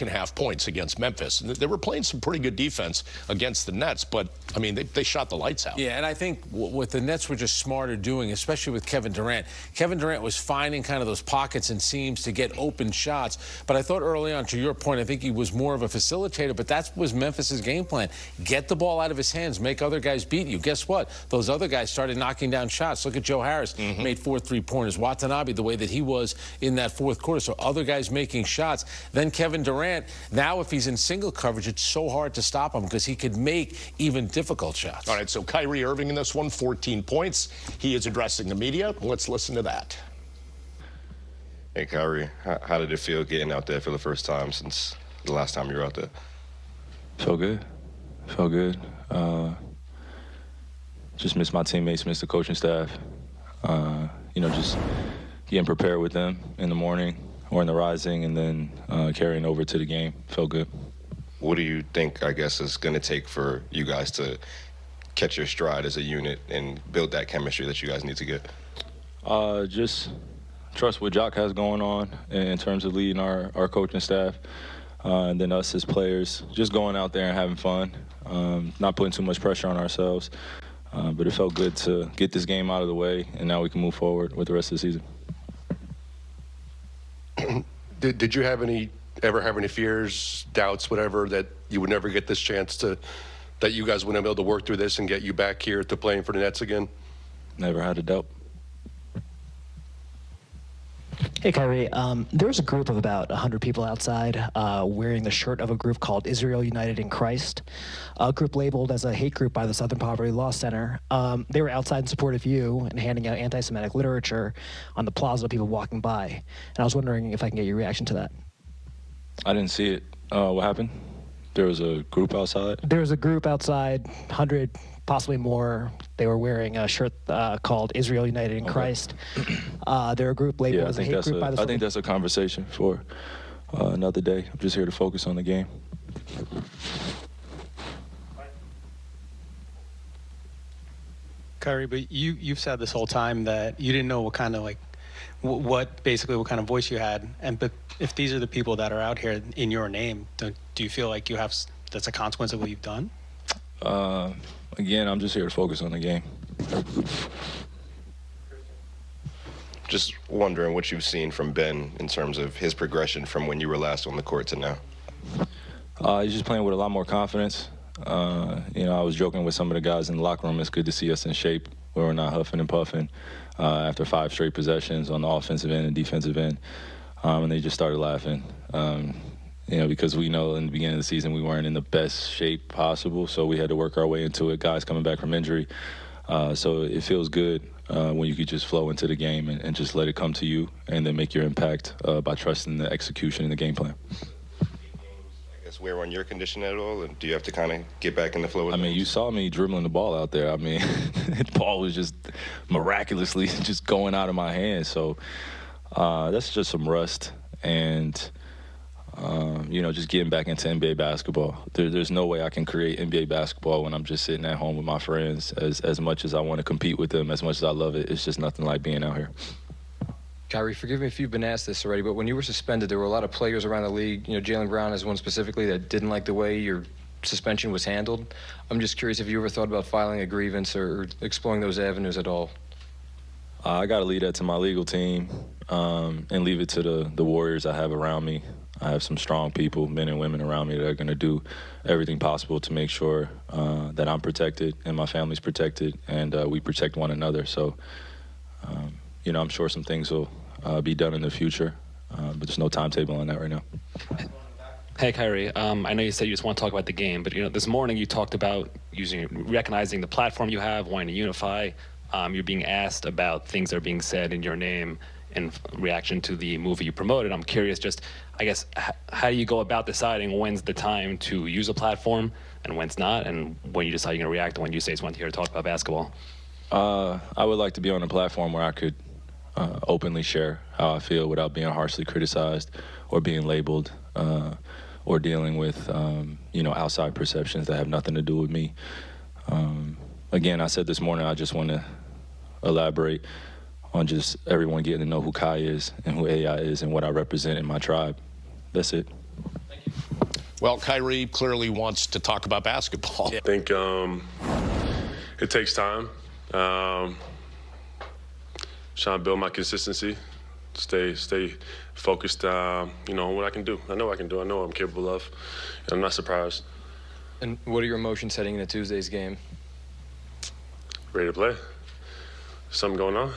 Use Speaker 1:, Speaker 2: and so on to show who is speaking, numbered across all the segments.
Speaker 1: and a half points against Memphis. And they were playing some pretty good defense against the Nets, but, I mean, they shot the lights out.
Speaker 2: Yeah, and I think what the Nets were just smarter doing, especially with Kevin Durant. Kevin Durant was finding kind of those pockets and seams to get open shots. But I thought early on, to your point, I think he was more of a facilitator, but that was Memphis's game plan. Get the ball out of his hands, make other guys beat you. Guess what? Those other guys started knocking down shots. Look at Joe Harris, made 4 3-pointers. Watanabe, the way that he was in that fourth quarter. So other guys making shots. Then Kevin Durant, now if he's in single coverage, it's so hard to stop him because he could make even difficult shots.
Speaker 1: All right, so Kyrie Irving in this one, 14 points. He is addressing the media. Let's listen to that.
Speaker 3: Hey, Kyrie, how did it feel getting out there for the first time since the last time you were out there?
Speaker 4: Felt good. Felt good. Just miss my teammates, miss the coaching staff. You know, just getting prepared with them in the morning or in the rising and then carrying over to the game. Felt good.
Speaker 3: What do you think, I guess, is going to take for you guys to catch your stride as a unit and build that chemistry that you guys need to get?
Speaker 4: Just trust what Jock has going on in terms of leading our coaching staff. And then us as players, just going out there and having fun, not putting too much pressure on ourselves. But it felt good to get this game out of the way, and now we can move forward with the rest of the season.
Speaker 5: Did you ever have any fears, doubts, whatever, that you would never get this chance that you guys wouldn't be able to work through this and get you back here to playing for the Nets again?
Speaker 4: Never had a doubt.
Speaker 6: Hey, Kyrie. There was a group of about 100 people outside wearing the shirt of a group called Israel United in Christ, a group labeled as a hate group by the Southern Poverty Law Center. They were outside in support of you and handing out anti-Semitic literature on the plaza, people walking by. And I was wondering if I can get your reaction to that.
Speaker 4: I didn't see it. What happened? There was a group outside?
Speaker 6: There was a group outside, 100, possibly more. They were wearing a shirt called Israel United in Christ. They're a group labeled as a hate group by the...
Speaker 4: I think that's a conversation for another day. I'm just here to focus on the game.
Speaker 7: Kyrie, but you've said this whole time that you didn't know what kind of what kind of voice you had, but if these are the people that are out here in your name, do you feel like that's a consequence of what you've done?
Speaker 4: Again, I'm just here to focus on the game.
Speaker 3: Just wondering what you've seen from Ben in terms of his progression from when you were last on the court to now.
Speaker 4: He's just playing with a lot more confidence. You know, I was joking with some of the guys in the locker room. It's good to see us in shape where we're not huffing and puffing after 5 straight possessions on the offensive end and defensive end. And they just started laughing. You know, because we know in the beginning of the season we weren't in the best shape possible, so we had to work our way into it, guys coming back from injury. So it feels good when you could just flow into the game and just let it come to you and then make your impact by trusting the execution and the game plan.
Speaker 3: I guess wear on your condition at all, and do you have to kind of get back in the flow?
Speaker 4: I mean, you saw me dribbling the ball out there. I mean, the ball was just miraculously just going out of my hands. So that's just some rust and you know, just getting back into NBA basketball. There's no way I can create NBA basketball when I'm just sitting at home with my friends. As much as I want to compete with them, as much as I love it, it's just nothing like being out here.
Speaker 8: Kyrie, forgive me if you've been asked this already, but when you were suspended, there were a lot of players around the league, you know, Jaylen Brown is one specifically that didn't like the way your suspension was handled. I'm just curious if you ever thought about filing a grievance or exploring those avenues at all.
Speaker 4: I got to leave that to my legal team and leave it to the warriors I have around me. I have some strong people, men and women around me that are going to do everything possible to make sure that I'm protected and my family's protected and we protect one another. So, you know, I'm sure some things will be done in the future, but there's no timetable on that right now.
Speaker 9: Hey, Kyrie, I know you said you just want to talk about the game, but, you know, this morning you talked about recognizing the platform you have, wanting to unify. You're being asked about things that are being said in your name in reaction to the movie you promoted. I'm curious, just, I guess, how do you go about deciding when's the time to use a platform and when's not, and when you decide you're going to react and when you say it's one here to talk about basketball?
Speaker 4: I would like to be on a platform where I could openly share how I feel without being harshly criticized or being labeled or dealing with, you know, outside perceptions that have nothing to do with me. Again, I said this morning, I just want to elaborate on just everyone getting to know who Kai is and who AI is and what I represent in my tribe. That's it.
Speaker 9: Thank you.
Speaker 1: Well, Kyrie clearly wants to talk about basketball.
Speaker 10: I think it takes time. Trying to build my consistency, stay focused, on what I can do. I know I can do. I know what I'm capable of. I'm not surprised.
Speaker 8: And what are your emotions heading into Tuesday's game?
Speaker 10: Ready to play. Something going on?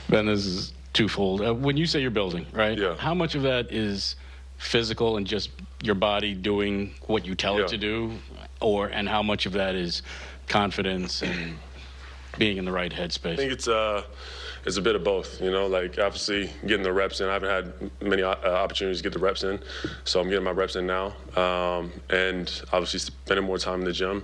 Speaker 11: Ben, this is twofold. When you say you're building, right?
Speaker 10: Yeah.
Speaker 11: How much of that is physical and just your body doing what you tell it to do, and how much of that is confidence and being in the right headspace?
Speaker 10: I think it's a bit of both. Like obviously getting the reps in. I haven't had many opportunities to get the reps in, so I'm getting my reps in now, and obviously spending more time in the gym.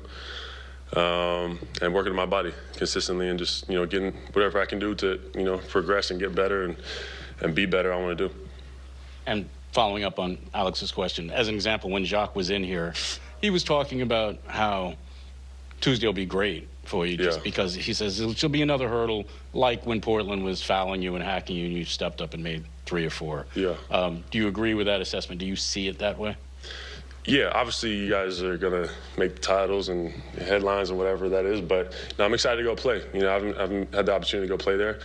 Speaker 10: And working on my body consistently and just, getting whatever I can do to, progress and get better and be better I want to do.
Speaker 11: And following up on Alex's question, as an example, when Jacques was in here, he was talking about how Tuesday will be great for you just because he says it'll be another hurdle like when Portland was fouling you and hacking you and you stepped up and made 3 or 4.
Speaker 10: Yeah.
Speaker 11: Do you agree with that assessment? Do you see it that way?
Speaker 10: Yeah, obviously you guys are going to make the titles and headlines and whatever that is, but I'm excited to go play. I haven't had the opportunity to go play there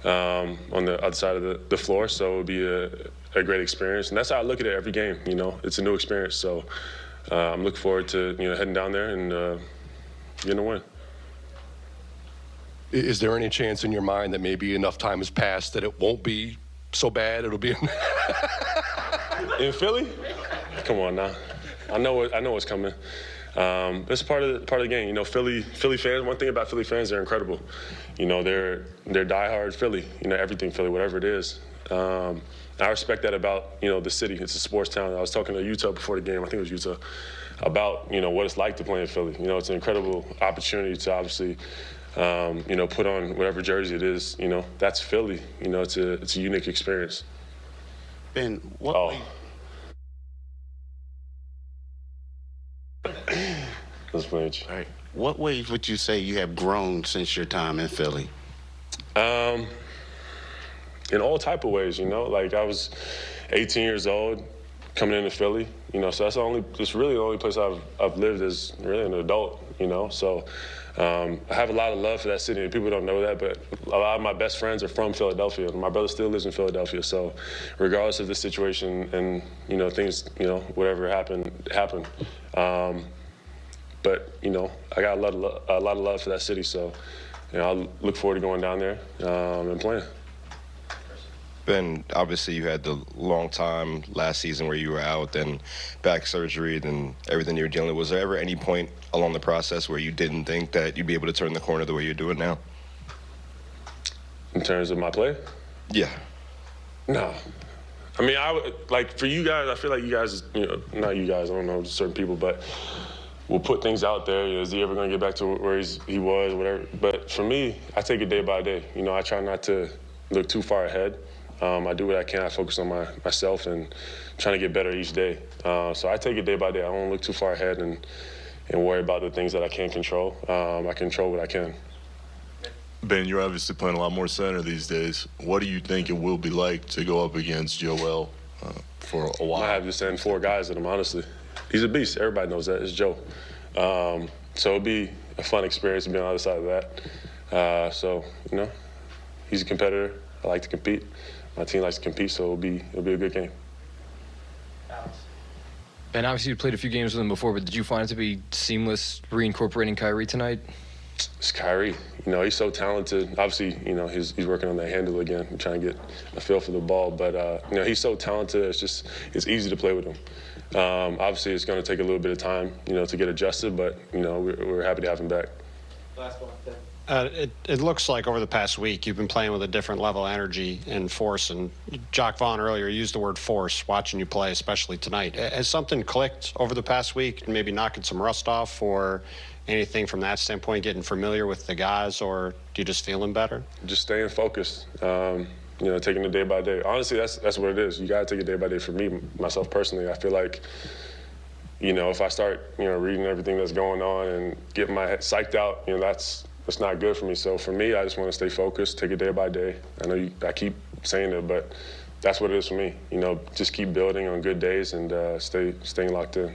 Speaker 10: on the other side of the floor, so it'll be a great experience. And that's how I look at it every game, It's a new experience, so I'm looking forward to, heading down there and getting a win.
Speaker 5: Is there any chance in your mind that maybe enough time has passed that it won't be so bad? It'll be
Speaker 10: in Philly? Come on now. I know what's coming. It's part of the game. Philly fans. One thing about Philly fans, they're incredible. They're diehard Philly. Everything Philly, whatever it is. I respect that about the city. It's a sports town. I was talking to Utah before the game. I think it was Utah about what it's like to play in Philly. It's an incredible opportunity to obviously put on whatever jersey it is. That's Philly. It's a unique experience.
Speaker 12: Ben,
Speaker 10: Right.
Speaker 12: What ways would you say you have grown since your time in Philly?
Speaker 10: In all type of ways, Like I was 18 years old coming into Philly, So that's really the only place I've lived as really an adult, So I have a lot of love for that city, and people don't know that, but a lot of my best friends are from Philadelphia. My brother still lives in Philadelphia, so regardless of the situation and things, whatever happened. But I got a lot of love for that city, so I look forward to going down there and playing.
Speaker 3: Ben, obviously you had the long time last season where you were out, then back surgery, then everything you were dealing with. Was there ever any point along the process where you didn't think that you'd be able to turn the corner the way you're doing now?
Speaker 10: In terms of my play?
Speaker 3: Yeah.
Speaker 10: No. I mean, for you guys, I feel like you guys, not you guys, I don't know, certain people, but we'll put things out there. Is he ever going to get back to where he was, whatever? But for me, I take it day by day. I try not to look too far ahead. I do what I can. I focus on myself and trying to get better each day. So I take it day by day. I don't look too far ahead and worry about the things that I can't control. I control what I can.
Speaker 13: Ben, you're obviously playing a lot more center these days. What do you think it will be like to go up against Joel for a while?
Speaker 10: I have to send 4 guys at him, honestly. He's a beast. Everybody knows that. It's Joe. So it'll be a fun experience to be on the other side of that. He's a competitor. I like to compete. My team likes to compete, so it'll be a good game.
Speaker 8: Ben, obviously you played a few games with him before, but did you find it to be seamless reincorporating Kyrie tonight?
Speaker 10: It's Kyrie. He's so talented. Obviously, he's working on that handle again, trying to get a feel for the ball. But, he's so talented. It's easy to play with him. Obviously, it's going to take a little bit of time, to get adjusted, but, we're happy to have him back.
Speaker 14: Last one, Ben. It looks like over the past week you've been playing with a different level of energy and force. And Jacques Vaughn earlier used the word force watching you play, especially tonight. Has something clicked over the past week and maybe knocking some rust off or anything from that standpoint, getting familiar with the guys, or do you just feeling better?
Speaker 10: Just staying focused, taking it day by day. Honestly, that's what it is. You got to take it day by day. For me, myself personally, I feel like, if I start, reading everything that's going on and getting my head psyched out, that's not good for me. So for me, I just want to stay focused, take it day by day. I know I keep saying it, but that's what it is for me. You know, just keep building on good days and staying locked in.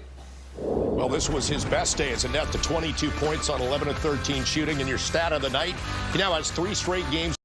Speaker 1: Well, this was his best day as a net to 22 points on 11 of 13 shooting. And your stat of the night, he now has 3 straight games.